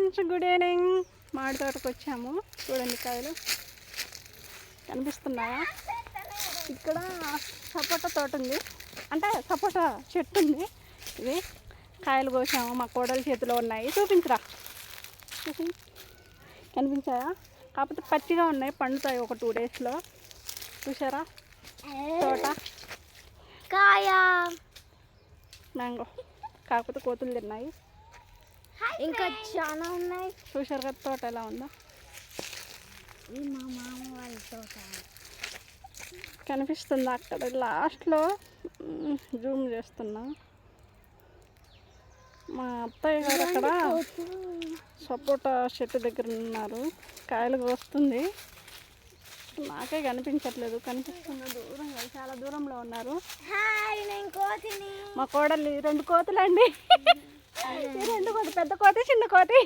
Friends, good evening. మామిడి తోటకు వచ్చాము. చూడండి కాయలు కనిపిస్తున్నాయా? ఇక్కడ సపోటా తోట ఉంది, అంటే సపోటా చెట్టు ఉంది. ఇది కాయలు కోసాము, మా కోడలి చేతిలో ఉన్నాయి. చూపించరా, కనిపించాయా? కాకపోతే పచ్చిగా ఉన్నాయి, పండుతాయి ఒక 2 డేస్లో. చూసారా తోట కాయ మ్యాంగో, కాకపోతే కోతులు తిన్నాయి. ఇంకా చాలా ఉన్నాయి. చూసారు కదా తోట ఎలా ఉందో. ఇది మా మామ వాళ్ళ తోట. కనిపిస్తుంది అక్కడ లాస్ట్లో, జూమ్ చేస్తున్నా. మా అత్తయ్య గారు అక్కడ సపోటా చెట్టు దగ్గర ఉన్నారు. కాయలు వస్తుంది, నాకే కనిపించట్లేదు. కనిపిస్తుంది దూరంగా, చాలా దూరంలో ఉన్నారు. మా కోడలి 2 కోతులండి. 2 కోతి, పెద్ద కోతి, చిన్న కోతి.